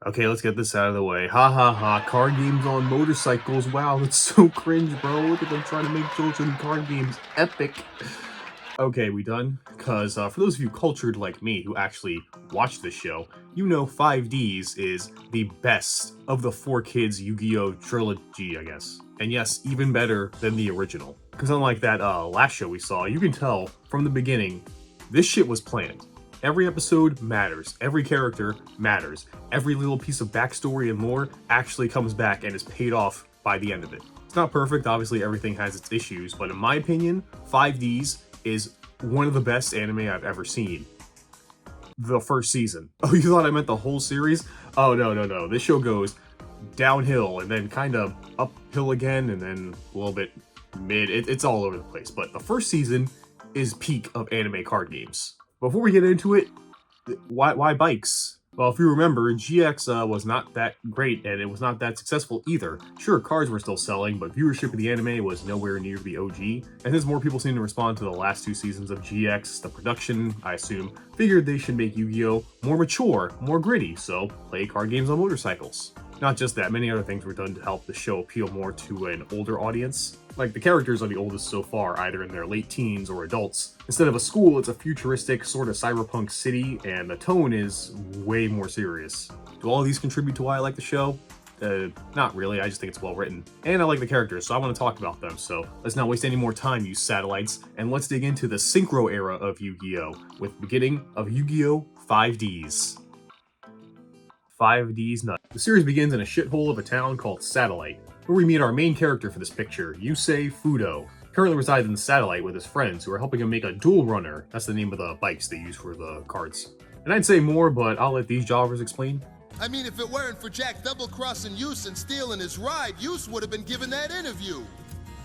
Okay, let's get this out of the way. Ha ha ha, card games on motorcycles. Wow, that's so cringe, bro. Look at them trying to make children card games epic. Okay, we done? Because for those of you cultured like me who actually watch this show, you know 5D's is the best of the 4 Kids Yu-Gi-Oh! Trilogy, I guess. And yes, even better than the original. Because unlike that last show we saw, you can tell from the beginning, this shit was planned. Every episode matters, every character matters, every little piece of backstory and lore actually comes back and is paid off by the end of it. It's not perfect, obviously everything has its issues, but in my opinion, 5D's is one of the best anime I've ever seen. The first season. Oh, you thought I meant the whole series? Oh, no. This show goes downhill and then kind of uphill again and then a little bit mid. It's all over the place, but the first season is peak of anime card games. Before we get into it, why bikes? Well, if you remember, GX was not that great, and it was not that successful either. Sure, cards were still selling, but viewership of the anime was nowhere near the OG. And since more people seem to respond to the last 2 seasons of GX, the production, I assume, figured they should make Yu-Gi-Oh! More mature, more gritty, so play card games on motorcycles. Not just that, many other things were done to help the show appeal more to an older audience. Like, the characters are the oldest so far, either in their late teens or adults. Instead of a school, it's a futuristic, sort of cyberpunk city, and the tone is way more serious. Do all of these contribute to why I like the show? Not really, I just think it's well written. And I like the characters, so I want to talk about them, so let's not waste any more time, you satellites, and let's dig into the Synchro era of Yu-Gi-Oh! With the beginning of Yu-Gi-Oh! 5D's. 5D's Nut. The series begins in a shithole of a town called Satellite, where we meet our main character for this picture, Yusei Fudo. Currently resides in the Satellite with his friends who are helping him make a dual runner. That's the name of the bikes they use for the cards. And I'd say more, but I'll let these jobbers explain. I mean, if it weren't for Jack double-crossing Yus and stealing his ride, Yus would have been given that interview.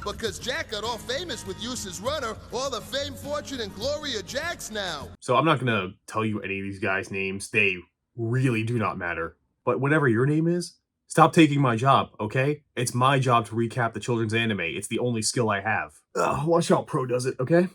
Because Jack got all famous with Yus's runner, all the fame, fortune, and glory of Jack's now. So I'm not gonna tell you any of these guys' names. They really do not matter. But whatever your name is, stop taking my job, okay? It's my job to recap the children's anime. It's the only skill I have. Watch how Pro does it, okay?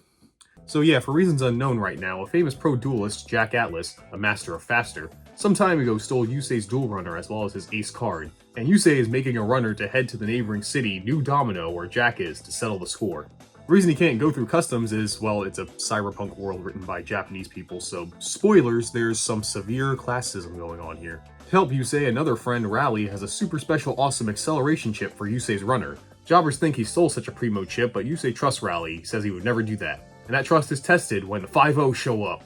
So yeah, for reasons unknown right now, a famous pro duelist, Jack Atlas, a master of Faster, some time ago stole Yusei's dual runner as well as his ace card. And Yusei is making a runner to head to the neighboring city, New Domino, where Jack is, to settle the score. The reason he can't go through customs is, well, it's a cyberpunk world written by Japanese people, so spoilers, there's some severe classism going on here. To help Yusei, another friend, Rally, has a super special awesome acceleration chip for Yusei's runner. Jobbers think he stole such a primo chip, but Yusei trusts Rally. He says he would never do that. And that trust is tested when the 5-0 show up.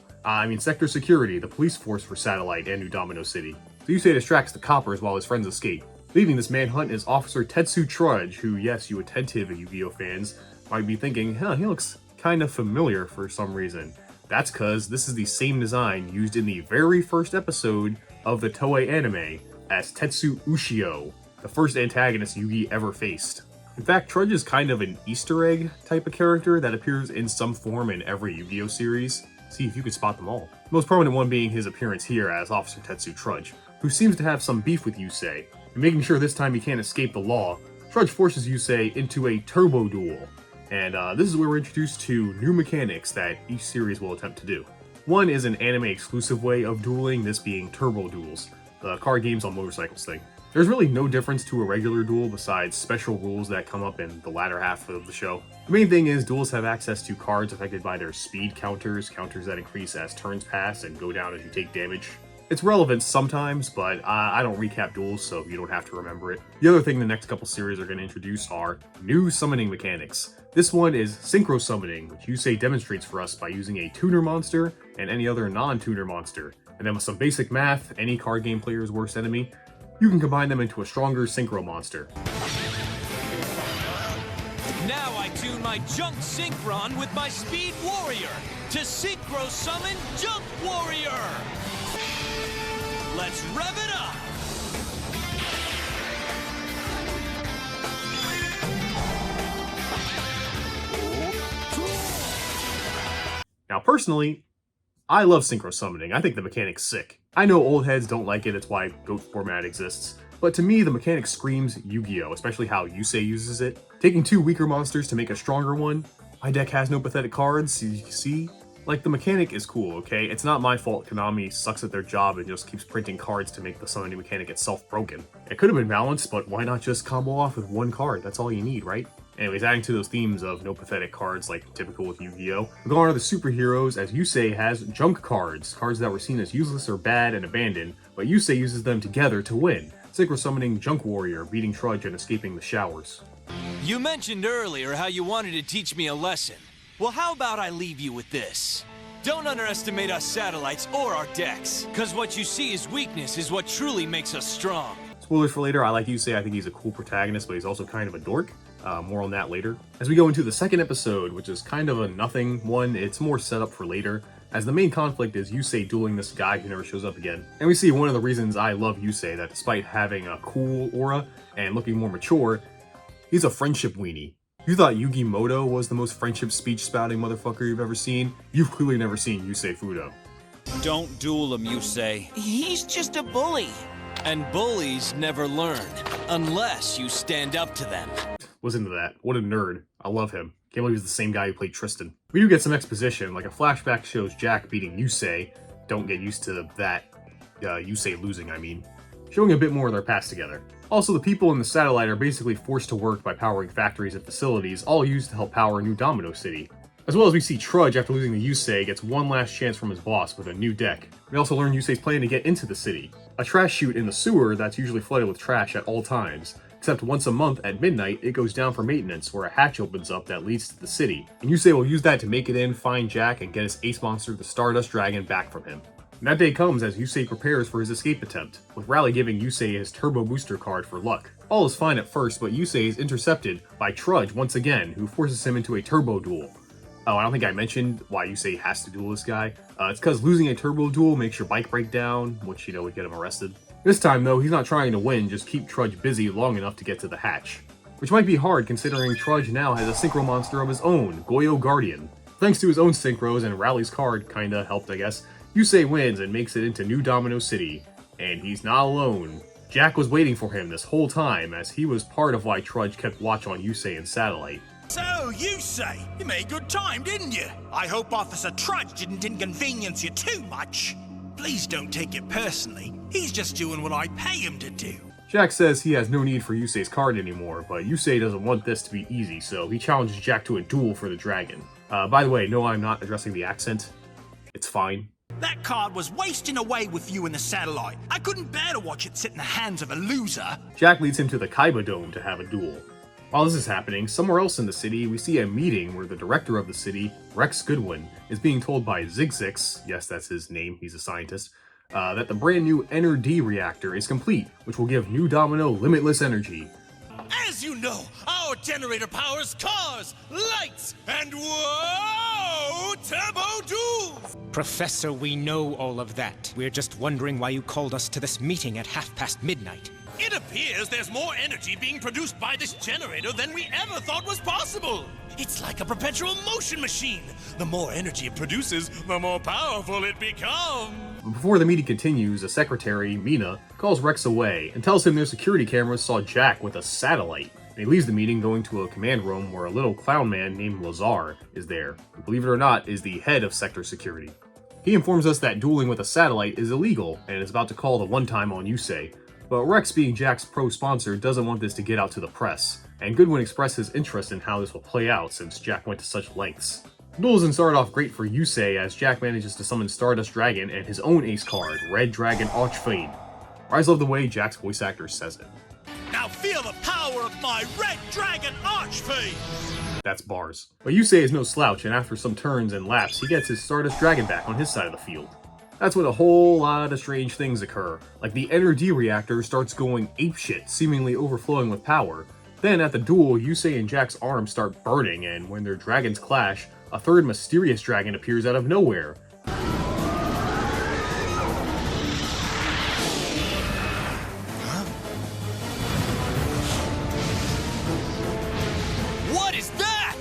Sector Security, the police force for Satellite and New Domino City. So Yusei distracts the coppers while his friends escape. Leading this manhunt is Officer Tetsu Trudge, who, yes, you attentive Yu-Gi-Oh fans might be thinking, huh, he looks kind of familiar for some reason. That's cause this is the same design used in the very first episode of the Toei anime as Tetsu Ushio, the first antagonist Yugi ever faced. In fact, Trudge is kind of an Easter egg type of character that appears in some form in every Yu-Gi-Oh series. See if you can spot them all. The most prominent one being his appearance here as Officer Tetsu Trudge, who seems to have some beef with Yusei. And making sure this time he can't escape the law, Trudge forces Yusei into a turbo duel. And this is where we're introduced to new mechanics that each series will attempt to do. One is an anime exclusive way of dueling, this being turbo duels, the card games on motorcycles thing. There's really no difference to a regular duel besides special rules that come up in the latter half of the show. The main thing is duels have access to cards affected by their speed counters that increase as turns pass and go down as you take damage. It's relevant sometimes, but I don't recap duels, so you don't have to remember it. The other thing the next couple series are going to introduce are new summoning mechanics. This one is synchro summoning, which Yusei demonstrates for us by using a tuner monster and any other non-tuner monster. And then with some basic math, any card game player's worst enemy, you can combine them into a stronger synchro monster. Now I tune my junk synchron with my speed warrior to synchro summon Junk Warrior. Let's rev it up! Now personally, I love synchro summoning. I think the mechanic's sick. I know old heads don't like it, it's why GOAT format exists. But to me, the mechanic screams Yu-Gi-Oh!, especially how Yusei uses it. Taking 2 weaker monsters to make a stronger one. My deck has no pathetic cards, you see? Like, the mechanic is cool, okay? It's not my fault Konami sucks at their job and just keeps printing cards to make the summoning mechanic itself broken. It could have been balanced, but why not just combo off with one card? That's all you need, right? Anyways, adding to those themes of no pathetic cards like typical with Yu-Gi-Oh! We're going on to the superheroes, as Yusei has junk cards, cards that were seen as useless or bad and abandoned, but Yusei uses them together to win. Synchro summoning Junk Warrior, beating Trudge and escaping the showers. You mentioned earlier how you wanted to teach me a lesson. Well, how about I leave you with this? Don't underestimate us satellites or our decks, because what you see as weakness is what truly makes us strong. Spoilers for later, I like Yusei, I think he's a cool protagonist, but he's also kind of a dork. More on that later. As we go into the second episode, which is kind of a nothing one, it's more set up for later, as the main conflict is Yusei dueling this guy who never shows up again. And we see one of the reasons I love Yusei, that despite having a cool aura and looking more mature, he's a friendship weenie. You thought Yugi Moto was the most friendship speech spouting motherfucker you've ever seen? You've clearly never seen Yusei Fudo. Don't duel him, Yusei. He's just a bully. And bullies never learn, unless you stand up to them. Was into that. What a nerd. I love him. Can't believe he's the same guy who played Tristan. We do get some exposition, like a flashback shows Jack beating Yusei. Don't get used to that. Yusei losing, I mean. Showing a bit more of their past together. Also, the people in the satellite are basically forced to work by powering factories and facilities, all used to help power New Domino City. As well as we see Trudge, after losing to Yusei, gets one last chance from his boss with a new deck. We also learn Yusei's plan to get into the city. A trash chute in the sewer that's usually flooded with trash at all times. Except once a month at midnight, it goes down for maintenance, where a hatch opens up that leads to the city. And Yusei will use that to make it in, find Jack, and get his ace monster, the Stardust Dragon, back from him. And that day comes as Yusei prepares for his escape attempt, with Rally giving Yusei his Turbo Booster card for luck. All is fine at first, but Yusei is intercepted by Trudge once again, who forces him into a Turbo Duel. Oh, I don't think I mentioned why Yusei has to duel this guy. It's because losing a Turbo Duel makes your bike break down, which, would get him arrested. This time, though, he's not trying to win, just keep Trudge busy long enough to get to the hatch. Which might be hard, considering Trudge now has a synchro monster of his own, Goyo Guardian. Thanks to his own synchros and Rally's card kinda helped, I guess, Yusei wins and makes it into New Domino City. And he's not alone. Jack was waiting for him this whole time, as he was part of why Trudge kept watch on Yusei and Satellite. So, Yusei, you made good time, didn't you? I hope Officer Trudge didn't inconvenience you too much. Please don't take it personally. He's just doing what I pay him to do. Jack says he has no need for Yusei's card anymore, but Yusei doesn't want this to be easy, so he challenges Jack to a duel for the dragon. By the way, no, I'm not addressing the accent. It's fine. That card was wasting away with you in the satellite. I couldn't bear to watch it sit in the hands of a loser. Jack leads him to the Kaiba Dome to have a duel. While this is happening, somewhere else in the city, we see a meeting where the director of the city, Rex Goodwin, is being told by Zexel, yes, that's his name, he's a scientist, that the brand new NRD reactor is complete, which will give New Domino limitless energy. As you know, our generator powers cars, lights, and whoa, turbo duels! Professor, we know all of that. We're just wondering why you called us to this meeting at midnight. It appears there's more energy being produced by this generator than we ever thought was possible. It's like a perpetual motion machine. The more energy it produces, the more powerful it becomes. Before the meeting continues, the secretary, Mina, calls Rex away and tells him their security cameras saw Jack with a satellite. And he leaves the meeting going to a command room where a little clown man named Lazar is there, who, believe it or not, is the head of sector security. He informs us that dueling with a satellite is illegal and is about to call the one time on Yusei. But Rex, being Jack's pro-sponsor, doesn't want this to get out to the press, and Goodwin expresses interest in how this will play out since Jack went to such lengths. The duel doesn't start off great for Yusei as Jack manages to summon Stardust Dragon and his own ace card, Red Dragon Archfade. I always love the way Jack's voice actor says it. Now feel the power of my Red Dragon Archfade! That's bars. But Yusei is no slouch, and after some turns and laps, he gets his Stardust Dragon back on his side of the field. That's when a whole lot of strange things occur, like the NRD reactor starts going apeshit, seemingly overflowing with power. Then at the duel, Yusei and Jack's arms start burning, and when their dragons clash, a third mysterious dragon appears out of nowhere. What is that?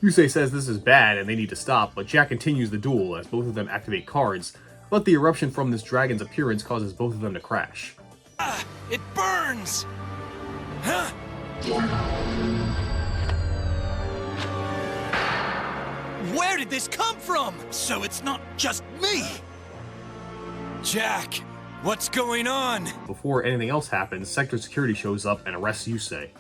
Yusei says this is bad and they need to stop, but Jack continues the duel as both of them activate cards, but the eruption from this dragon's appearance causes both of them to crash. It burns! Huh? Where did this come from? So it's not just me! Jack, what's going on? Before anything else happens, Sector Security shows up and arrests Yusei.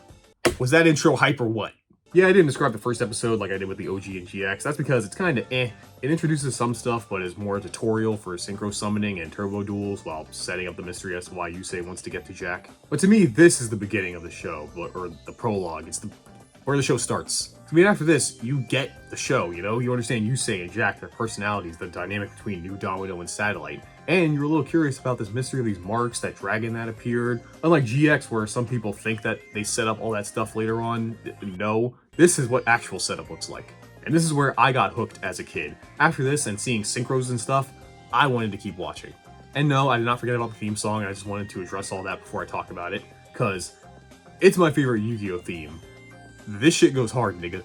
Was that intro hype or what? Yeah, I didn't describe the first episode like I did with the OG and GX. That's because it's kinda eh. It introduces some stuff, but is more a tutorial for synchro summoning and turbo duels while setting up the mystery as to why Yusei wants to get to Jack. But to me, this is the beginning of the show, or the prologue. It's where the show starts. I mean, after this, you get the show, you know? You understand Yusei and Jack, their personalities, the dynamic between New Domino and Satellite. And you're a little curious about this mystery of these marks, that dragon that appeared. Unlike GX, where some people think that they set up all that stuff later on, no. This is what actual setup looks like. And this is where I got hooked as a kid. After this and seeing synchros and stuff, I wanted to keep watching. And no, I did not forget about the theme song, and I just wanted to address all that before I talk about it, because it's my favorite Yu-Gi-Oh theme. This shit goes hard, nigga.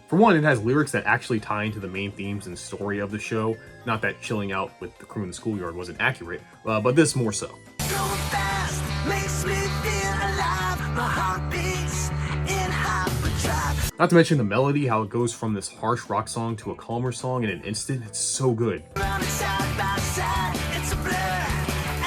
For one, it has lyrics that actually tie into the main themes and story of the show. Not that chilling out with the crew in the schoolyard wasn't accurate, but this more so. Going fast makes me feel alive. My heart beats in hyperdrive. Not to mention the melody, how it goes from this harsh rock song to a calmer song in an instant. It's so good. Running side by side, it's a blur.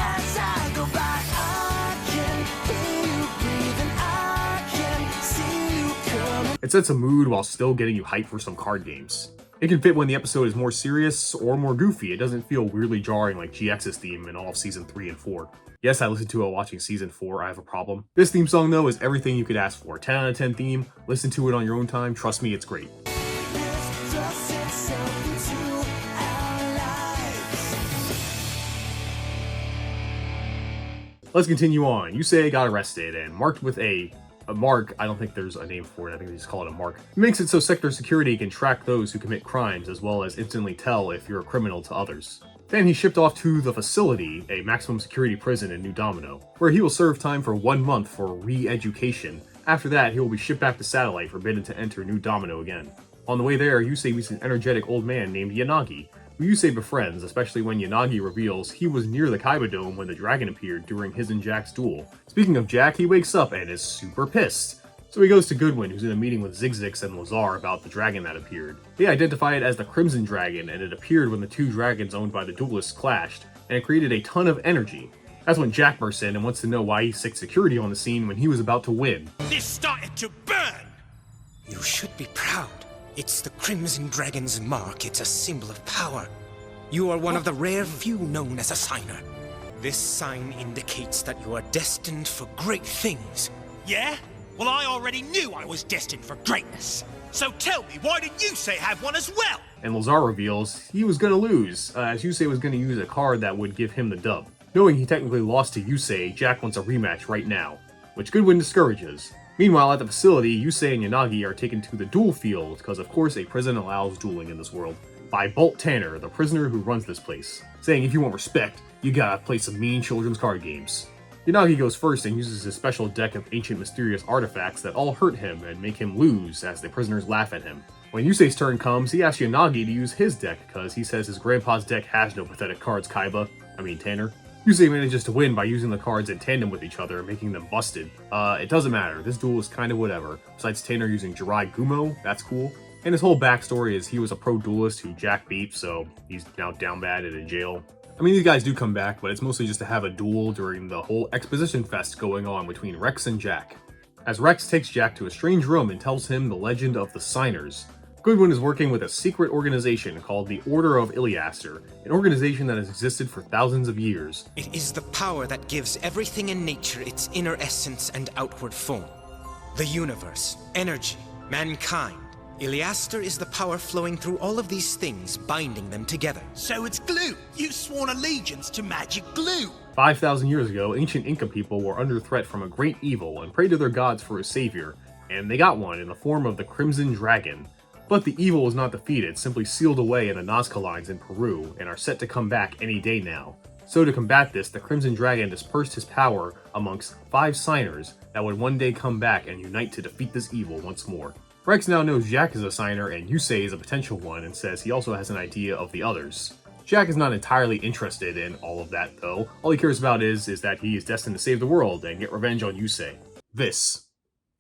As I go by, I can hear you breathing. I can see you coming. It sets a mood while still getting you hyped for some card games. It can fit when the episode is more serious or more goofy. It doesn't feel weirdly jarring like GX's theme in all of Season 3 and 4. Yes, I listened to it while watching Season 4, I have a problem. This theme song though is everything you could ask for. 10 out of 10 theme, listen to it on your own time, trust me, it's great. This just itself into our lives. Let's continue on. Yusei got arrested and marked with a mark. I don't think there's a name for it. I think they just call it a mark. It makes it so Sector Security can track those who commit crimes as well as instantly tell if you're a criminal to others. Then he's shipped off to the facility, a maximum security prison in New Domino, where he will serve time for 1 month for re-education. After that, he will be shipped back to Satellite, forbidden to enter New Domino again. On the way there, Yusei meets an energetic old man named Yanagi, who Yusei befriends, especially when Yanagi reveals he was near the Kaiba Dome when the dragon appeared during his and Jack's duel. Speaking of Jack, he wakes up and is super pissed. So he goes to Goodwin, who's in a meeting with Zigzix and Lazar about the dragon that appeared. They identify it as the Crimson Dragon, and it appeared when the two dragons owned by the duelists clashed, and it created a ton of energy. That's when Jack bursts in and wants to know why he sicked security on the scene when he was about to win. This started to burn! You should be proud. It's the Crimson Dragon's mark. It's a symbol of power. You are one of the rare few known as a signer. This sign indicates that you are destined for great things. Yeah? Well, I already knew I was destined for greatness. So tell me, why did Yusei have one as well? And Lazar reveals he was gonna lose, as Yusei was gonna use a card that would give him the dub. Knowing he technically lost to Yusei, Jack wants a rematch right now, which Goodwin discourages. Meanwhile, at the facility, Yusei and Yanagi are taken to the duel field, because of course a prison allows dueling in this world, by Bolt Tanner, the prisoner who runs this place, saying if you want respect, you gotta play some mean children's card games. Yanagi goes first and uses his special deck of ancient mysterious artifacts that all hurt him and make him lose as the prisoners laugh at him. When Yusei's turn comes, he asks Yanagi to use his deck because he says his grandpa's deck has no pathetic cards, Tanner. Yusei manages to win by using the cards in tandem with each other, making them busted. It doesn't matter, this duel is kinda whatever. Besides Tanner using Jirai Gumo, that's cool. And his whole backstory is he was a pro duelist who Jack beat, so he's now down bad and in jail. I mean, these guys do come back, but it's mostly just to have a duel during the whole exposition fest going on between Rex and Jack. As Rex takes Jack to a strange room and tells him the legend of the Signers. Goodwin is working with a secret organization called the Order of Iliaster, an organization that has existed for thousands of years. It is the power that gives everything in nature its inner essence and outward form. The universe, energy, mankind. Iliaster is the power flowing through all of these things, binding them together. So it's glue. You've sworn allegiance to magic glue. 5,000 years ago, ancient Inca people were under threat from a great evil and prayed to their gods for a savior, and they got one in the form of the Crimson Dragon. But the evil was not defeated, simply sealed away in the Nazca lines in Peru, and are set to come back any day now. So to combat this, the Crimson Dragon dispersed his power amongst 5 signers that would one day come back and unite to defeat this evil once more. Rex now knows Jack is a signer and Yusei is a potential one, and says he also has an idea of the others. Jack is not entirely interested in all of that, though. All he cares about is that he is destined to save the world and get revenge on Yusei. This.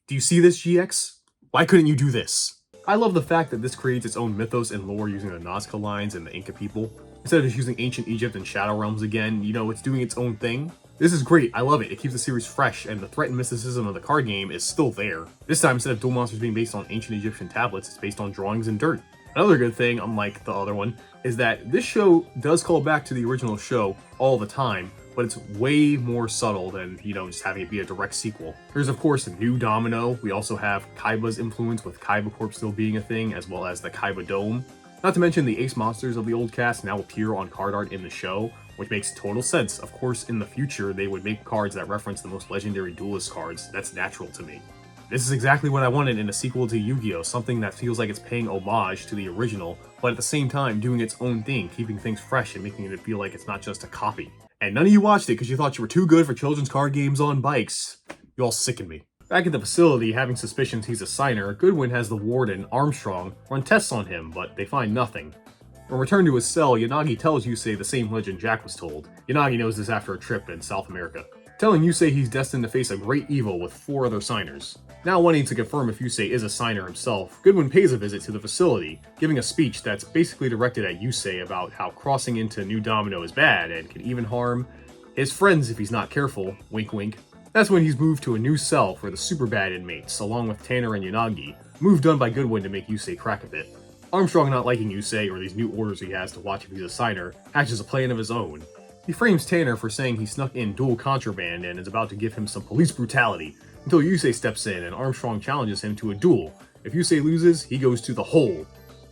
Do you see this, GX? Why couldn't you do this? I love the fact that this creates its own mythos and lore using the Nazca lines and the Inca people. Instead of just using ancient Egypt and Shadow Realms again, you know, it's doing its own thing. This is great, I love it. It keeps the series fresh, and the threat and mysticism of the card game is still there. This time, instead of Duel Monsters being based on ancient Egyptian tablets, it's based on drawings and dirt. Another good thing, unlike the other one, is that this show does call back to the original show all the time, but it's way more subtle than, you know, just having it be a direct sequel. There's of course a new Domino. We also have Kaiba's influence, with Kaiba Corp still being a thing, as well as the Kaiba Dome. Not to mention the ace monsters of the old cast now appear on card art in the show, which makes total sense. Of course, in the future, they would make cards that reference the most legendary duelist cards. That's natural to me. This is exactly what I wanted in a sequel to Yu-Gi-Oh! Something that feels like it's paying homage to the original, but at the same time doing its own thing, keeping things fresh and making it feel like it's not just a copy. And none of you watched it because you thought you were too good for children's card games on bikes. You all sicken me. Back at the facility, having suspicions he's a signer, Goodwin has the warden, Armstrong, run tests on him, but they find nothing. On return to his cell, Yanagi tells Yusei the same legend Jack was told. Yanagi knows this after a trip in South America, telling Yusei he's destined to face a great evil with 4 other signers. Now wanting to confirm if Yusei is a signer himself, Goodwin pays a visit to the facility, giving a speech that's basically directed at Yusei about how crossing into New Domino is bad and can even harm his friends if he's not careful, wink wink. That's when he's moved to a new cell for the super bad inmates, along with Tanner and Yanagi, move done by Goodwin to make Yusei crack a bit. Armstrong, not liking Yusei or these new orders he has to watch if he's a signer, hatches a plan of his own. He frames Tanner for saying he snuck in dual contraband and is about to give him some police brutality, until Yusei steps in and Armstrong challenges him to a duel. If Yusei loses, he goes to the hole.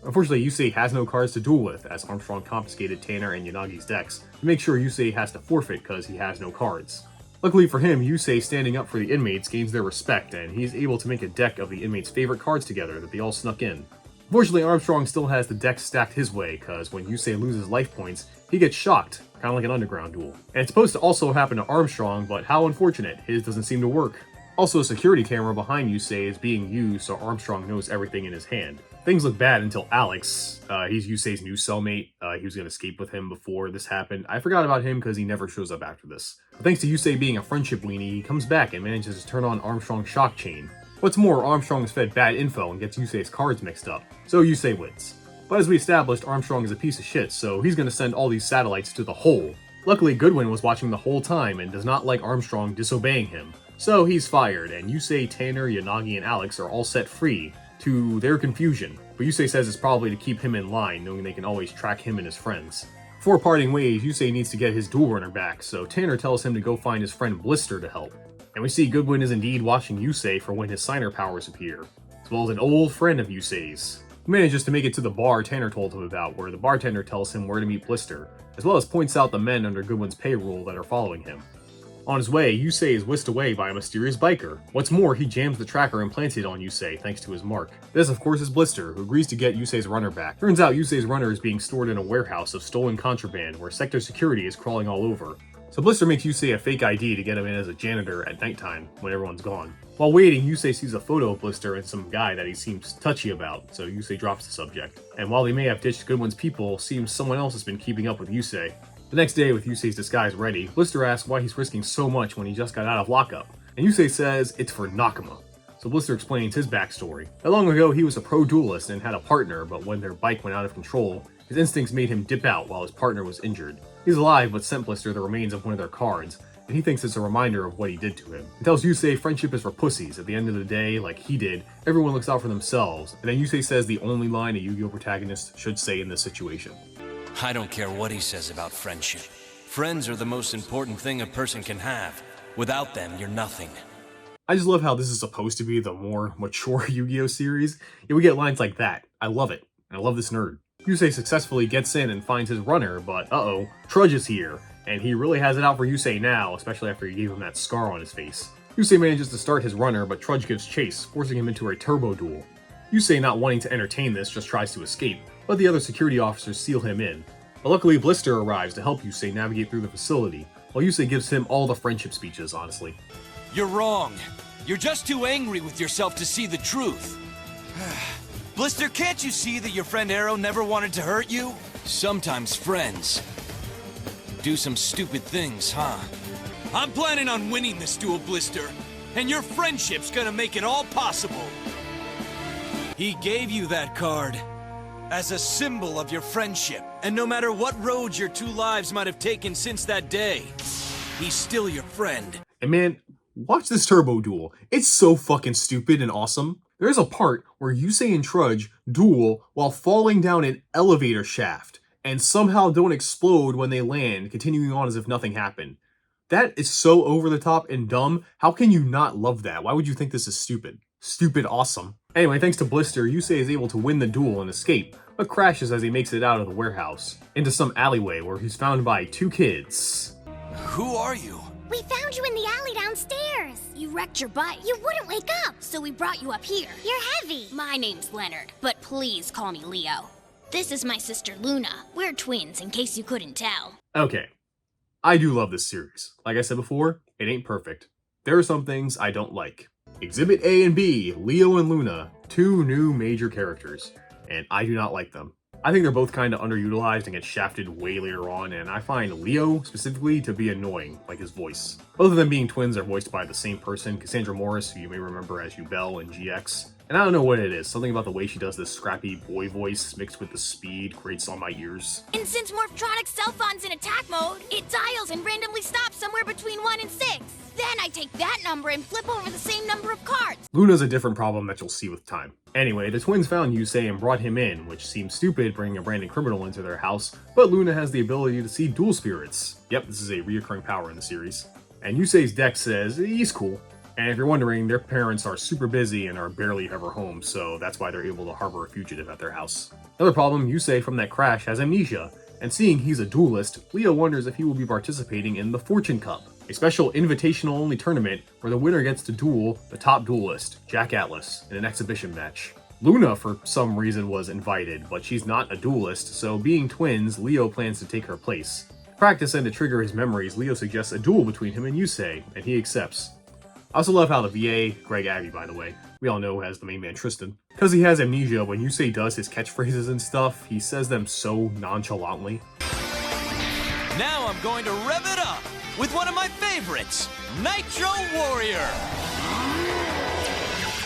Unfortunately, Yusei has no cards to duel with, as Armstrong confiscated Tanner and Yanagi's decks to make sure Yusei has to forfeit because he has no cards. Luckily for him, Yusei standing up for the inmates gains their respect, and he is able to make a deck of the inmates' favorite cards together that they all snuck in. Unfortunately, Armstrong still has the deck stacked his way, because when Yusei loses life points, he gets shocked, kind of like an underground duel. And it's supposed to also happen to Armstrong, but how unfortunate, his doesn't seem to work. Also, a security camera behind Yusei is being used so Armstrong knows everything in his hand. Things look bad until Alex, he's Yusei's new cellmate, he was going to escape with him before this happened. I forgot about him because he never shows up after this. But thanks to Yusei being a friendship weenie, he comes back and manages to turn on Armstrong's shock chain. What's more, Armstrong is fed bad info and gets Yusei's cards mixed up, so Yusei wins. But as we established, Armstrong is a piece of shit, so he's going to send all these satellites to the hole. Luckily, Goodwin was watching the whole time and does not like Armstrong disobeying him. So he's fired, and Yusei, Tanner, Yanagi, and Alex are all set free, to their confusion. But Yusei says it's probably to keep him in line, knowing they can always track him and his friends. Before parting ways, Yusei needs to get his duel runner back, so Tanner tells him to go find his friend Blister to help. And we see Goodwin is indeed watching Yusei for when his signer powers appear, as well as an old friend of Yusei's. He manages to make it to the bar Tanner told him about, where the bartender tells him where to meet Blister, as well as points out the men under Goodwin's payroll that are following him. On his way, Yusei is whisked away by a mysterious biker. What's more, he jams the tracker implanted on Yusei thanks to his mark. This, of course, is Blister, who agrees to get Yusei's runner back. Turns out Yusei's runner is being stored in a warehouse of stolen contraband where sector security is crawling all over. So Blister makes Yusei a fake ID to get him in as a janitor at nighttime when everyone's gone. While waiting, Yusei sees a photo of Blister and some guy that he seems touchy about, so Yusei drops the subject. And while they may have ditched Goodwin's people, seems someone else has been keeping up with Yusei. The next day, with Yusei's disguise ready, Blister asks why he's risking so much when he just got out of lockup, and Yusei says it's for Nakama. So Blister explains his backstory. That long ago, he was a pro duelist and had a partner, but when their bike went out of control, his instincts made him dip out while his partner was injured. He's alive, but sent Blister the remains of one of their cards, and he thinks it's a reminder of what he did to him. He tells Yusei friendship is for pussies. At the end of the day, like he did, everyone looks out for themselves, and then Yusei says the only line a Yu-Gi-Oh protagonist should say in this situation. I don't care what he says about friendship. Friends are the most important thing a person can have. Without them, you're nothing. I just love how this is supposed to be the more mature Yu-Gi-Oh series. Yeah, we get lines like that. I love it. I love this nerd. Yusei successfully gets in and finds his runner, but uh-oh, Trudge is here, and he really has it out for Yusei now, especially after he gave him that scar on his face. Yusei manages to start his runner, but Trudge gives chase, forcing him into a turbo duel. Yusei, not wanting to entertain this, just tries to escape, but the other security officers seal him in. But luckily, Blister arrives to help Yusei navigate through the facility, while Yusei gives him all the friendship speeches, honestly. You're wrong. You're just too angry with yourself to see the truth. Blister, can't you see that your friend Arrow never wanted to hurt you? Sometimes friends do some stupid things, huh? I'm planning on winning this duel, Blister, and your friendship's gonna make it all possible. He gave you that card as a symbol of your friendship, and no matter what roads your two lives might have taken since that day, he's still your friend. And man, watch this Turbo duel. It's so fucking stupid and awesome. There's a part where Yusei and Trudge duel while falling down an elevator shaft, and somehow don't explode when they land, continuing on as if nothing happened. That is so over the top and dumb. How can you not love that? Why would you think this is stupid? Stupid awesome. Anyway, thanks to Blister, Yusei is able to win the duel and escape, but crashes as he makes it out of the warehouse, into some alleyway where he's found by two kids. Who are you? We found you in the alley downstairs. You wrecked your bike. You wouldn't wake up, so we brought you up here. You're heavy. My name's Leonard, but please call me Leo. This is my sister Luna. We're twins, in case you couldn't tell. Okay, I do love this series. Like I said before, it ain't perfect. There are some things I don't like. Exhibit A and B, Leo and Luna, two new major characters, and I do not like them. I think they're both kind of underutilized and get shafted way later on, and I find Leo, specifically, to be annoying, like his voice. Both of them being twins are voiced by the same person, Cassandra Morris, who you may remember as Yubel in GX. And I don't know what it is, something about the way she does this scrappy boy voice mixed with the speed grates on my ears. And since Morphtronics cell phone's in attack mode, it dials and randomly stops somewhere between 1 and 6. Then I take that number and flip over the same number of cards. Luna's a different problem that you'll see with time. Anyway, the twins found Yusei and brought him in, which seems stupid bringing a branded criminal into their house, but Luna has the ability to see dual spirits. Yep, this is a reoccurring power in the series. And Yusei's deck says he's cool. And if you're wondering, their parents are super busy and are barely ever home, so that's why they're able to harbor a fugitive at their house. Another problem, Yusei from that crash has amnesia, and seeing he's a duelist, Leo wonders if he will be participating in the Fortune Cup, a special invitational-only tournament where the winner gets to duel the top duelist, Jack Atlas, in an exhibition match. Luna, for some reason, was invited, but she's not a duelist, so being twins, Leo plans to take her place. To practice and to trigger his memories, Leo suggests a duel between him and Yusei, and he accepts. I also love how the VA, Greg Abby by the way, we all know as the main man Tristan, because he has amnesia, when Yusei does his catchphrases and stuff, he says them so nonchalantly. Now I'm going to rev it up with one of my favorites, Nitro Warrior.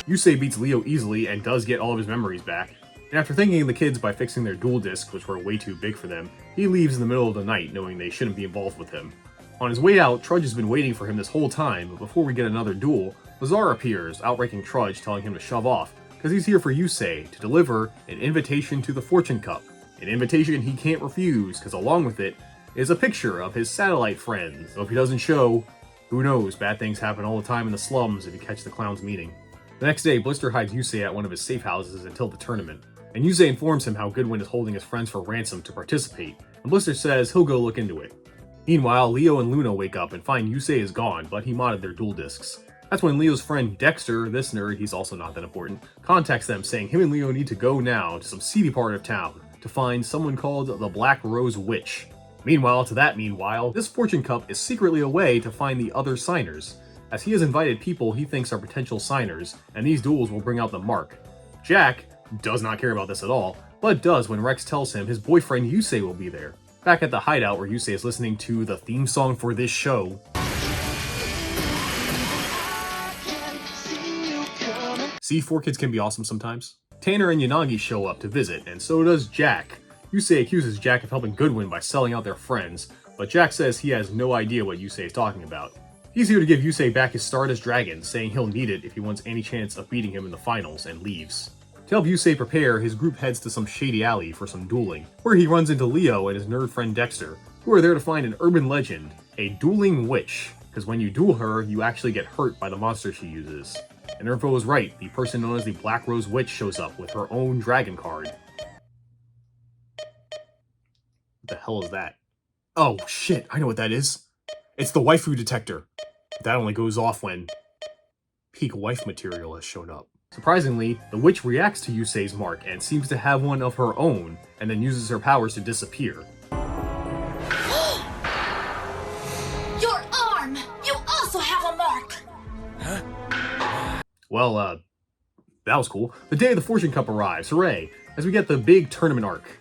Yusei beats Leo easily and does get all of his memories back. And after thanking the kids by fixing their duel discs, which were way too big for them, he leaves in the middle of the night knowing they shouldn't be involved with him. On his way out, Trudge has been waiting for him this whole time, but before we get another duel, Lazar appears, outranking Trudge, telling him to shove off, because he's here for Yusei to deliver an invitation to the Fortune Cup. An invitation he can't refuse, because along with it is a picture of his satellite friends. So if he doesn't show, who knows, bad things happen all the time in the slums if you catch the clowns meeting. The next day, Blister hides Yusei at one of his safe houses until the tournament, and Yusei informs him how Goodwin is holding his friends for ransom to participate, and Blister says he'll go look into it. Meanwhile, Leo and Luna wake up and find Yusei is gone, but he modded their duel discs. That's when Leo's friend Dexter, this nerd, he's also not that important, contacts them saying him and Leo need to go now to some seedy part of town to find someone called the Black Rose Witch. Meanwhile, this Fortune Cup is secretly a way to find the other signers, as he has invited people he thinks are potential signers, and these duels will bring out the mark. Jack does not care about this at all, but does when Rex tells him his boyfriend Yusei will be there. Back at the hideout where Yusei is listening to the theme song for this show. See, 4Kids can be awesome sometimes. Tanner and Yanagi show up to visit, and so does Jack. Yusei accuses Jack of helping Goodwin by selling out their friends, but Jack says he has no idea what Yusei is talking about. He's here to give Yusei back his Stardust Dragon, saying he'll need it if he wants any chance of beating him in the finals, and leaves. To help Yusei prepare, his group heads to some shady alley for some dueling, where he runs into Leo and his nerd friend Dexter, who are there to find an urban legend, a dueling witch, because when you duel her, you actually get hurt by the monster she uses. And their info is right, the person known as the Black Rose Witch shows up with her own dragon card. What the hell is that? Oh shit, I know what that is. It's the waifu detector. That only goes off when peak wife material has shown up. Surprisingly, the witch reacts to Yusei's mark and seems to have one of her own, and then uses her powers to disappear. Your arm! You also have a mark! Well, that was cool. The day of the Fortune Cup arrives, hooray, as we get the big tournament arc.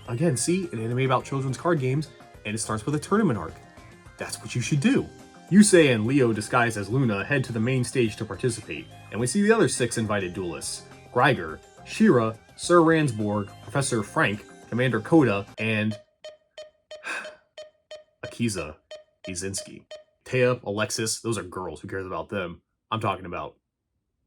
Again, see, an anime about children's card games, and it starts with a tournament arc. That's what you should do. Yusei and Leo, disguised as Luna, head to the main stage to participate, and we see the other 6 invited duelists: Greiger, Shira, Sir Ransborg, Professor Frank, Commander Koda, and Akiza Izinski. Taya, Alexis, those are girls, who cares about them? I'm talking about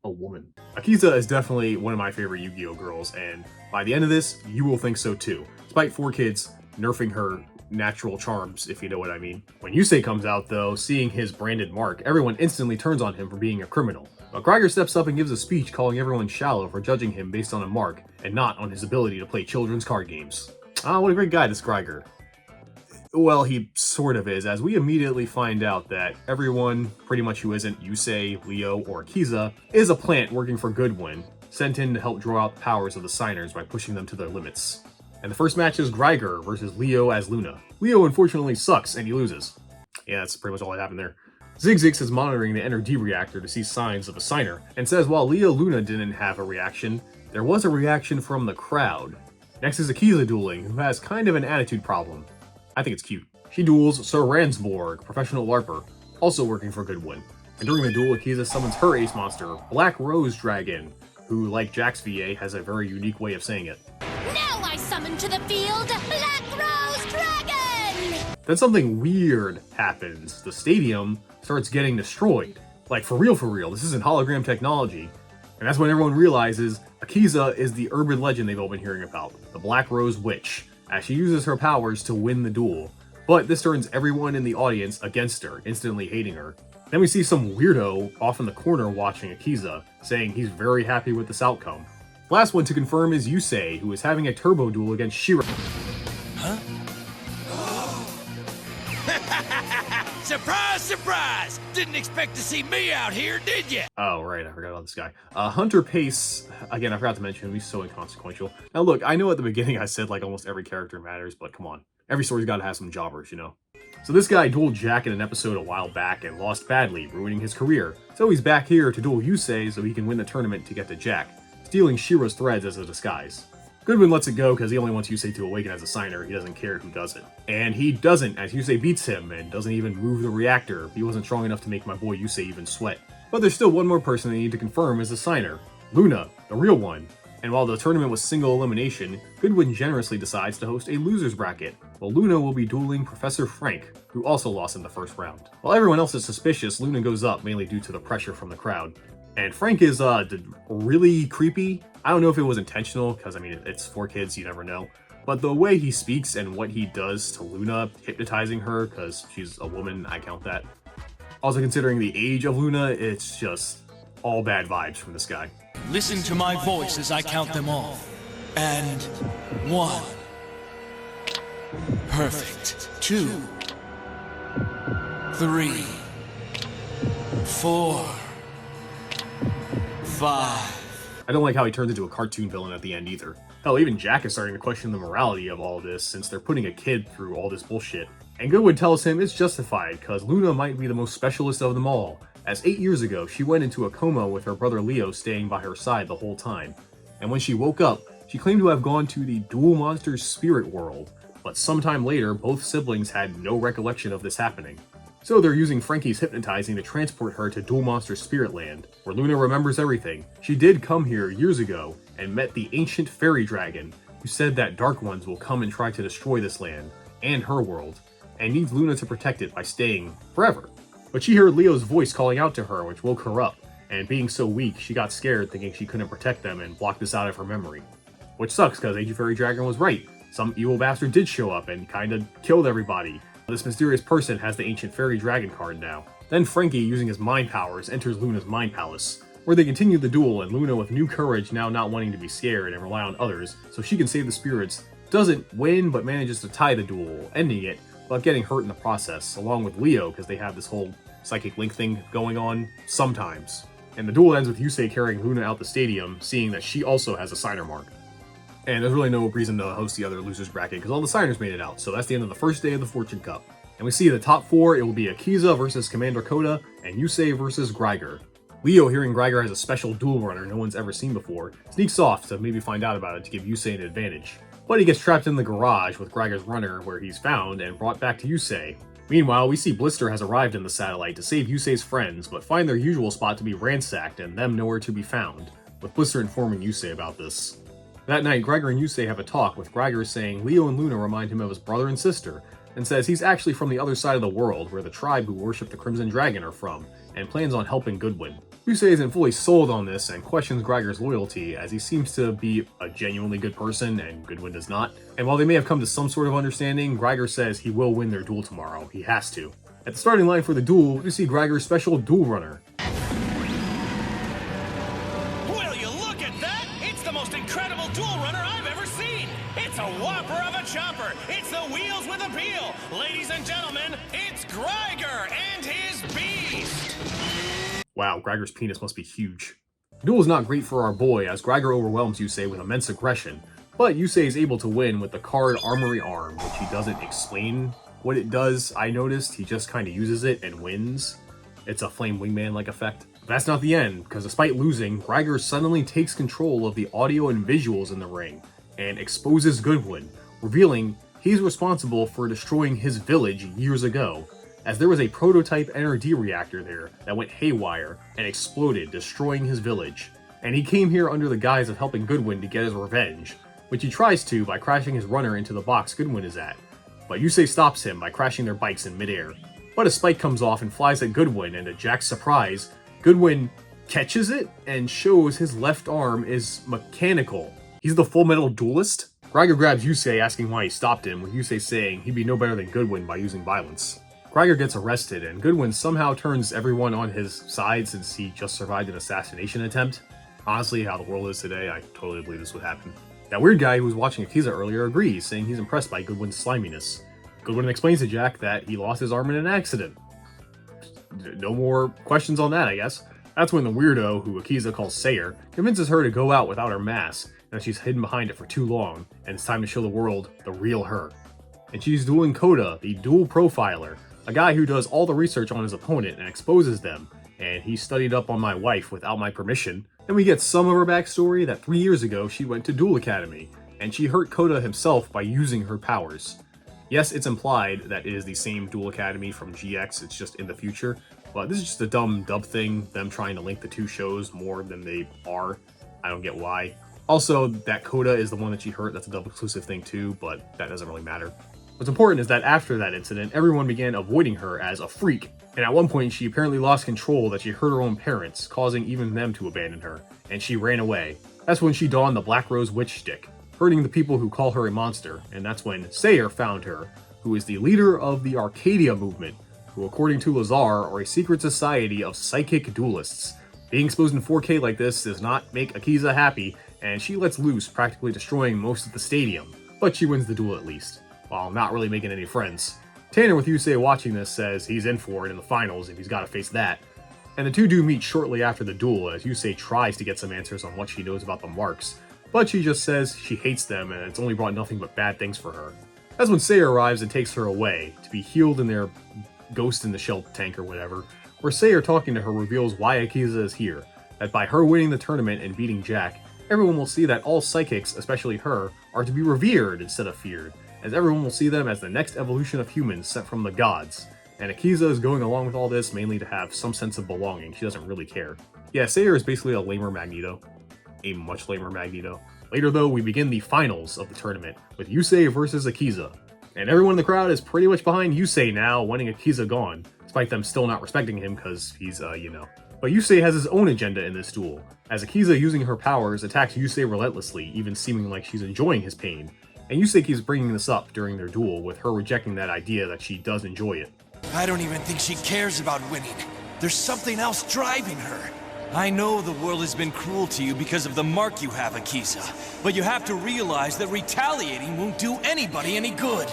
a woman. Akiza is definitely one of my favorite Yu-Gi-Oh girls, and by the end of this, you will think so too. Despite 4 kids nerfing her natural charms, if you know what I mean. When Yusei comes out though, seeing his branded mark, everyone instantly turns on him for being a criminal. But Greiger steps up and gives a speech calling everyone shallow for judging him based on a mark, and not on his ability to play children's card games. Ah, what a great guy this Greiger. Well, he sort of is, as we immediately find out that everyone, pretty much who isn't Yusei, Leo, or Akiza, is a plant working for Goodwin, sent in to help draw out the powers of the signers by pushing them to their limits. And the first match is Greiger versus Leo as Luna. Leo unfortunately sucks, and he loses. Yeah, that's pretty much all that happened there. Zigzix is monitoring the NRD reactor to see signs of a signer, and says while Leo Luna didn't have a reaction, there was a reaction from the crowd. Next is Akiza dueling, who has kind of an attitude problem. I think it's cute. She duels Sir Ransborg, professional LARPer, also working for Goodwin. And during the duel, Akiza summons her ace monster, Black Rose Dragon, who, like Jack's VA, has a very unique way of saying it. Now I summon to the field Black Rose Dragon! Then something weird happens. The stadium starts getting destroyed. Like, for real, this isn't hologram technology. And that's when everyone realizes Akiza is the urban legend they've all been hearing about, the Black Rose Witch, as she uses her powers to win the duel. But this turns everyone in the audience against her, instantly hating her. Then we see some weirdo off in the corner watching Akiza, saying he's very happy with this outcome. Last one to confirm is Yusei, who is having a turbo duel against Shira. Huh? Surprise, surprise! Didn't expect to see me out here, did ya? Oh, right, I forgot about this guy. Hunter Pace, again, I forgot to mention him, he's so inconsequential. Now look, I know at the beginning I said like almost every character matters, but come on. Every story's gotta have some jobbers, you know? So this guy dueled Jack in an episode a while back and lost badly, ruining his career. So he's back here to duel Yusei so he can win the tournament to get to Jack, stealing Shira's threads as a disguise. Goodwin lets it go because he only wants Yusei to awaken as a signer, he doesn't care who does it. And he doesn't, as Yusei beats him and doesn't even move the reactor. He wasn't strong enough to make my boy Yusei even sweat. But there's still one more person they need to confirm as a signer, Luna, the real one. And while the tournament was single elimination, Goodwin generously decides to host a loser's bracket, while Luna will be dueling Professor Frank, who also lost in the first round. While everyone else is suspicious, Luna goes up mainly due to the pressure from the crowd. And Frank is really creepy. I don't know if it was intentional, because I mean, it's 4 kids, you never know. But the way he speaks and what he does to Luna, hypnotizing her, because she's a woman, I count that. Also considering the age of Luna, it's just all bad vibes from this guy. Listen to my voice as I count them all. And 1. Perfect. 2. 3. 4. 5. I don't like how he turns into a cartoon villain at the end either. Hell, even Jack is starting to question the morality of all this since they're putting a kid through all this bullshit. And Goodwin tells him it's justified because Luna might be the most specialist of them all, as 8 years ago she went into a coma with her brother Leo staying by her side the whole time. And when she woke up, she claimed to have gone to the Duel Monster's spirit world, but sometime later both siblings had no recollection of this happening. So they're using Frankie's hypnotizing to transport her to Duel Monster's spirit land, where Luna remembers everything. She did come here years ago and met the ancient fairy dragon, who said that dark ones will come and try to destroy this land, and her world, and needs Luna to protect it by staying forever. But she heard Leo's voice calling out to her, which woke her up, and being so weak, she got scared thinking she couldn't protect them and blocked this out of her memory. Which sucks, because Ancient Fairy Dragon was right. Some evil bastard did show up and kinda killed everybody. This mysterious person has the Ancient Fairy Dragon card now. Then Frankie, using his mind powers, enters Luna's mind palace, where they continue the duel, and Luna, with new courage, now not wanting to be scared and rely on others so she can save the spirits, doesn't win but manages to tie the duel, ending it, but getting hurt in the process, along with Leo because they have this whole psychic link thing going on sometimes. And the duel ends with Yusei carrying Luna out the stadium, seeing that she also has a signer mark. And there's really no reason to host the other losers bracket because all the signers made it out, so that's the end of the first day of the Fortune Cup. And we see the top 4, it will be Akiza versus Commander Koda, and Yusei versus Greiger. Leo, hearing Greiger has a special duel runner no one's ever seen before, sneaks off to maybe find out about it to give Yusei an advantage. but he gets trapped in the garage with Greiger's runner where he's found and brought back to Yusei. Meanwhile, we see Blister has arrived in the satellite to save Yusei's friends, but find their usual spot to be ransacked and them nowhere to be found, with Blister informing Yusei about this. That night, Greiger and Yusei have a talk, with Greiger saying Leo and Luna remind him of his brother and sister, and says he's actually from the other side of the world, where the tribe who worship the Crimson Dragon are from, and plans on helping Goodwin. Yusei isn't fully sold on this and questions Greiger's loyalty, as he seems to be a genuinely good person and Goodwin does not. And while they may have come to some sort of understanding, Greiger says he will win their duel tomorrow. He has to. At the starting line for the duel, we see Greiger's special duel runner. Will you look at that? It's the most incredible duel runner I've ever seen! It's a whopper of a chopper! It's the wheels with appeal! Ladies and gentlemen, it's Greiger and his beast! Wow, Greiger's penis must be huge. The duel is not great for our boy, as Greiger overwhelms Yusei with immense aggression, but Yusei is able to win with the card Armory Arm, which he doesn't explain what it does. I noticed he just kind of uses it and wins. It's a Flame Wingman-like effect. But that's not the end, because despite losing, Greiger suddenly takes control of the audio and visuals in the ring, and exposes Goodwin, revealing he's responsible for destroying his village years ago, as there was a prototype NRD reactor there that went haywire and exploded, destroying his village. And he came here under the guise of helping Goodwin to get his revenge, which he tries to by crashing his runner into the box Goodwin is at. But Yusei stops him by crashing their bikes in midair. But a spike comes off and flies at Goodwin, and to Jack's surprise, Goodwin catches it and shows his left arm is mechanical. He's the Full Metal Duelist? Greiger grabs Yusei asking why he stopped him, with Yusei saying he'd be no better than Goodwin by using violence. Greiger gets arrested, and Goodwin somehow turns everyone on his side since he just survived an assassination attempt. Honestly, how the world is today, I totally believe this would happen. That weird guy who was watching Akiza earlier agrees, saying he's impressed by Goodwin's sliminess. Goodwin explains to Jack that he lost his arm in an accident. No more questions on that, I guess. That's when the weirdo, who Akiza calls Sayer, convinces her to go out without her mask, and that she's hidden behind it for too long, and it's time to show the world the real her. And she's dueling Koda, the duel profiler, a guy who does all the research on his opponent and exposes them, and he studied up on my wife without my permission. Then we get some of her backstory that 3 years ago she went to Duel Academy, and she hurt Koda himself by using her powers. Yes, it's implied that it is the same Duel Academy from GX, it's just in the future, but this is just a dumb dub thing, them trying to link the two shows more than they are. I don't get why. Also, that Koda is the one that she hurt, that's a dub exclusive thing too, but that doesn't really matter. What's important is that after that incident, everyone began avoiding her as a freak, and at one point she apparently lost control that she hurt her own parents, causing even them to abandon her, and she ran away. That's when she donned the Black Rose Witch Stick, hurting the people who call her a monster, and that's when Sayer found her, who is the leader of the Arcadia movement, who according to Lazar are a secret society of psychic duelists. Being exposed in 4K like this does not make Akiza happy, and she lets loose, practically destroying most of the stadium, but she wins the duel at least, while not really making any friends. Tanner with Yusei watching this says he's in for it in the finals if he's gotta face that. And the two do meet shortly after the duel as Yusei tries to get some answers on what she knows about the marks, but she just says she hates them and it's only brought nothing but bad things for her. That's when Sayer arrives and takes her away, to be healed in their Ghost in the Shell tank or whatever, where Sayer talking to her reveals why Akiza is here, that by her winning the tournament and beating Jack, everyone will see that all psychics, especially her, are to be revered instead of feared, as everyone will see them as the next evolution of humans sent from the gods. And Akiza is going along with all this mainly to have some sense of belonging, she doesn't really care. Yeah, Sayer is basically a lamer Magneto. A much lamer Magneto. Later though, we begin the finals of the tournament, with Yusei versus Akiza. And everyone in the crowd is pretty much behind Yusei now, wanting Akiza gone, despite them still not respecting him because he's, you know. But Yusei has his own agenda in this duel, as Akiza using her powers attacks Yusei relentlessly, even seeming like she's enjoying his pain. And Yusei keeps bringing this up during their duel, with her rejecting that idea that she does enjoy it. I don't even think she cares about winning. There's something else driving her. I know the world has been cruel to you because of the mark you have, Akiza, but you have to realize that retaliating won't do anybody any good.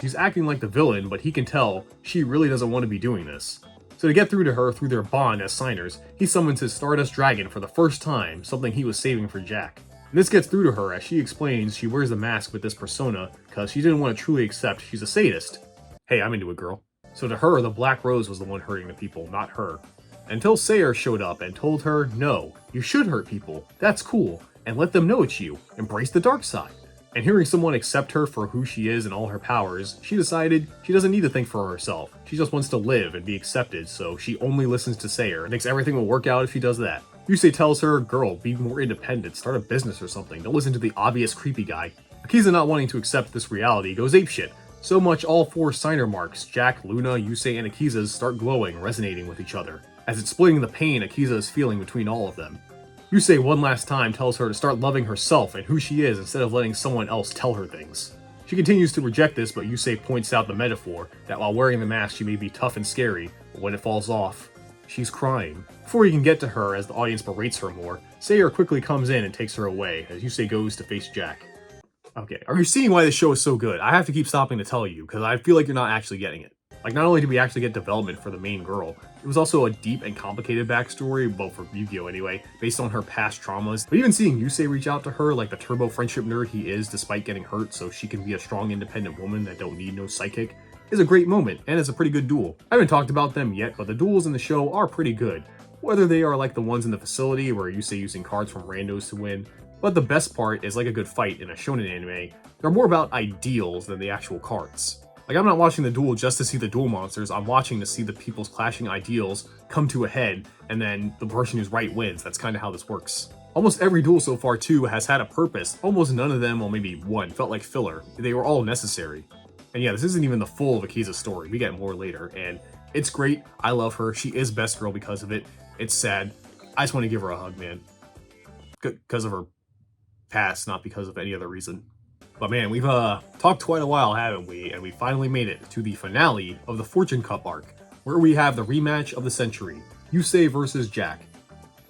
She's acting like the villain, but he can tell she really doesn't want to be doing this. So to get through to her through their bond as signers, he summons his Stardust Dragon for the first time, something he was saving for Jack. And this gets through to her as she explains she wears the mask with this persona because she didn't want to truly accept she's a sadist. Hey, I'm into it, girl. So to her, the Black Rose was the one hurting the people, not her. Until Sayer showed up and told her, no, you should hurt people, that's cool, and let them know it's you, embrace the dark side. And hearing someone accept her for who she is and all her powers, she decided she doesn't need to think for herself. She just wants to live and be accepted, so she only listens to Sayer and thinks everything will work out if she does that. Yusei tells her, girl, be more independent, start a business or something, don't listen to the obvious creepy guy. Akiza, not wanting to accept this reality, goes apeshit. So much all 4 signer marks, Jack, Luna, Yusei, and Akiza's, start glowing, resonating with each other, as it's splitting the pain Akiza is feeling between all of them. Yusei one last time tells her to start loving herself and who she is instead of letting someone else tell her things. She continues to reject this, but Yusei points out the metaphor that while wearing the mask she may be tough and scary, but when it falls off, she's crying. Before he can get to her, as the audience berates her more, Sayer quickly comes in and takes her away, as Yusei goes to face Jack. Okay, are you seeing why this show is so good? I have to keep stopping to tell you, because I feel like you're not actually getting it. Like, not only did we actually get development for the main girl, it was also a deep and complicated backstory, well, for Yu-Gi-Oh! Anyway, based on her past traumas. But even seeing Yusei reach out to her like the turbo friendship nerd he is despite getting hurt so she can be a strong independent woman that don't need no psychic, is a great moment, and it's a pretty good duel. I haven't talked about them yet, but the duels in the show are pretty good. Whether they are like the ones in the facility where Yusei using cards from randos to win, but the best part is like a good fight in a shonen anime, they're more about ideals than the actual cards. Like, I'm not watching the duel just to see the duel monsters, I'm watching to see the people's clashing ideals come to a head, and then the person who's right wins. That's kind of how this works. Almost every duel so far too has had a purpose. Almost none of them, well maybe one, felt like filler. They were all necessary. And yeah, this isn't even the full of Akiza's story, we get more later, and it's great, I love her, she is best girl because of it. It's sad, I just want to give her a hug, man. Because of her past, not because of any other reason. But man, we've talked quite a while, haven't we? And we finally made it to the finale of the Fortune Cup arc, where we have the rematch of the century, Yusei versus Jack.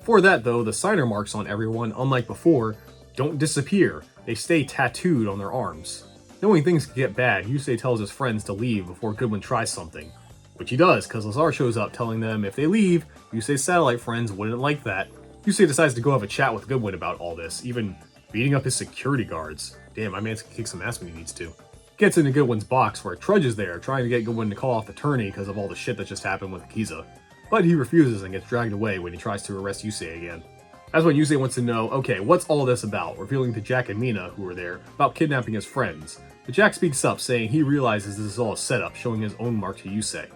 For that though, the signer marks on everyone, unlike before, don't disappear, they stay tattooed on their arms. Knowing things could get bad, Yusei tells his friends to leave before Goodwin tries something. Which he does, because Lazar shows up telling them if they leave, Yusei's satellite friends wouldn't like that. Yusei decides to go have a chat with Goodwin about all this, even beating up his security guards. Damn, my man can kick some ass when he needs to. Gets into Goodwin's box where Trudge is there, trying to get Goodwin to call off the tourney because of all the shit that just happened with Akiza. But he refuses and gets dragged away when he tries to arrest Yusei again. That's when Yusei wants to know, okay, what's all this about, revealing to Jack and Mina, who are there, about kidnapping his friends. But Jack speaks up, saying he realizes this is all a setup, showing his own mark to Yusei.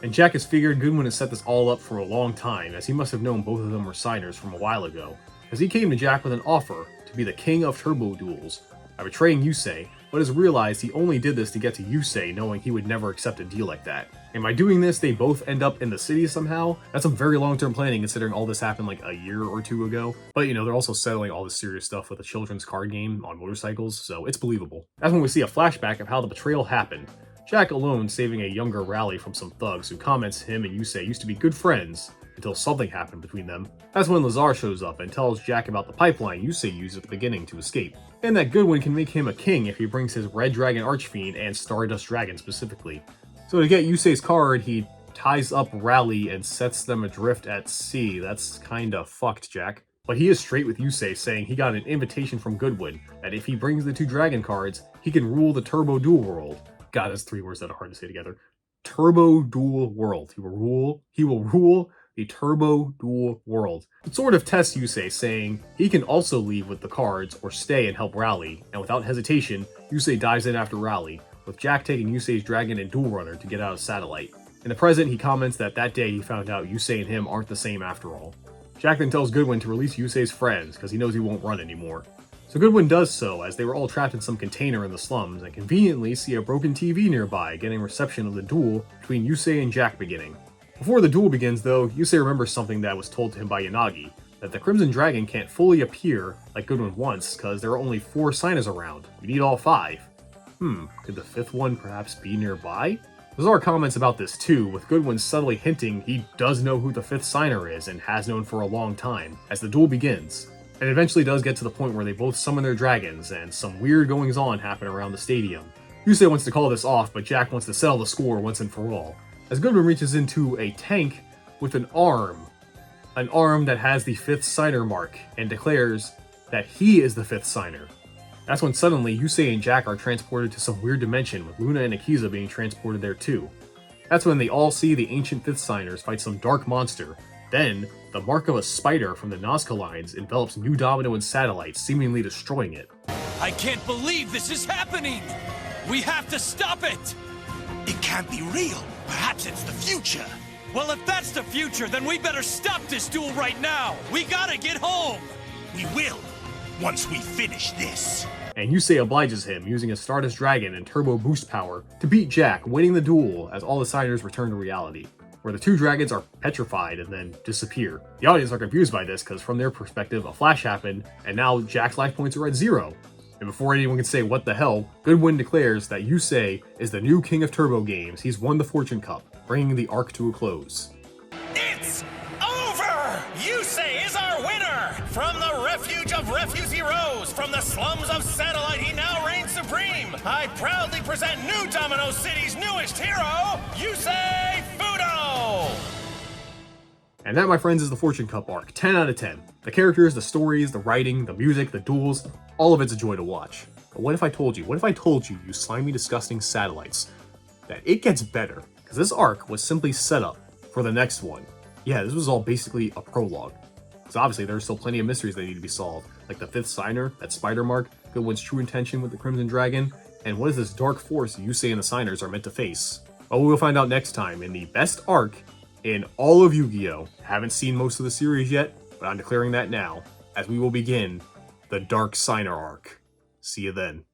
And Jack has figured Goodwin has set this all up for a long time, as he must have known both of them were signers from a while ago, as he came to Jack with an offer to be the king of turbo duels, by betraying Yusei, but has realized he only did this to get to Yusei, knowing he would never accept a deal like that. And by doing this, they both end up in the city somehow. That's some very long-term planning considering all this happened like a year or two ago. But you know, they're also settling all this serious stuff with a children's card game on motorcycles, so it's believable. That's when we see a flashback of how the betrayal happened. Jack alone saving a younger Rally from some thugs who comments him and Yusei used to be good friends until something happened between them. That's when Lazar shows up and tells Jack about the pipeline Yusei used at the beginning to escape, and that Goodwin can make him a king if he brings his Red Dragon Archfiend and Stardust Dragon specifically. So to get Yusei's card, he ties up Rally and sets them adrift at sea. That's kinda fucked, Jack. But he is straight with Yusei, saying he got an invitation from Goodwin that if he brings the 2 dragon cards, he can rule the Turbo Duel World. God, that's 3 words that are hard to say together. Turbo Duel World. He will rule the Turbo Duel World. It sort of tests Yusei, saying he can also leave with the cards or stay and help Rally, and without hesitation, Yusei dives in after Rally, with Jack taking Yusei's dragon and Duel Runner to get out of Satellite. In the present, he comments that day he found out Yusei and him aren't the same after all. Jack then tells Goodwin to release Yusei's friends, because he knows he won't run anymore. So Goodwin does so, as they were all trapped in some container in the slums, and conveniently see a broken TV nearby, getting reception of the duel between Yusei and Jack beginning. Before the duel begins though, Yusei remembers something that was told to him by Yanagi, that the Crimson Dragon can't fully appear like Goodwin wants, because there are only 4 signers around. You need all 5. Could the 5th one perhaps be nearby? Lazar comments about this too, with Goodwin subtly hinting he does know who the 5th signer is and has known for a long time, as the duel begins. And eventually does get to the point where they both summon their dragons, and some weird goings-on happen around the stadium. Yusei wants to call this off, but Jack wants to settle the score once and for all, as Goodwin reaches into a tank with an arm that has the 5th signer mark, and declares that he is the 5th signer. That's when suddenly Yusei and Jack are transported to some weird dimension, with Luna and Akiza being transported there too. That's when they all see the ancient 5th signers fight some dark monster. Then, the mark of a spider from the Nazca lines envelops New Domino and Satellite, seemingly destroying it. I can't believe this is happening! We have to stop it! It can't be real. Perhaps it's the future. Well, if that's the future, then we better stop this duel right now! We gotta get home! We will, once we finish this. And Yusei obliges him, using a Stardust Dragon and Turbo Boost power to beat Jack, winning the duel as all the signers return to reality, where the two dragons are petrified and then disappear. The audience are confused by this because from their perspective, a flash happened, and now Jack's life points are at 0. And before anyone can say what the hell, Goodwin declares that Yusei is the new king of Turbo games. He's won the Fortune Cup, bringing the arc to a close. It's over! Yusei is our winner! From the refuge of refuse heroes, from the slums of Satellite, he now reigns supreme! I proudly present New Domino City's newest hero, Yusei Fudo! And that, my friends, is the Fortune Cup arc. 10 out of 10. The characters, the stories, the writing, the music, the duels, all of it's a joy to watch. But what if I told you, you slimy, disgusting satellites, that it gets better? Because this arc was simply set up for the next one. Yeah, this was all basically a prologue. Because obviously there's still plenty of mysteries that need to be solved, like the 5th signer, that spider mark, Goodwin's true intention with the Crimson Dragon, and what is this dark force Yusei and the signers are meant to face? Well, we will find out next time in the best arc in all of Yu-Gi-Oh! Haven't seen most of the series yet, but I'm declaring that now, as we will begin the Dark Signer arc. See you then.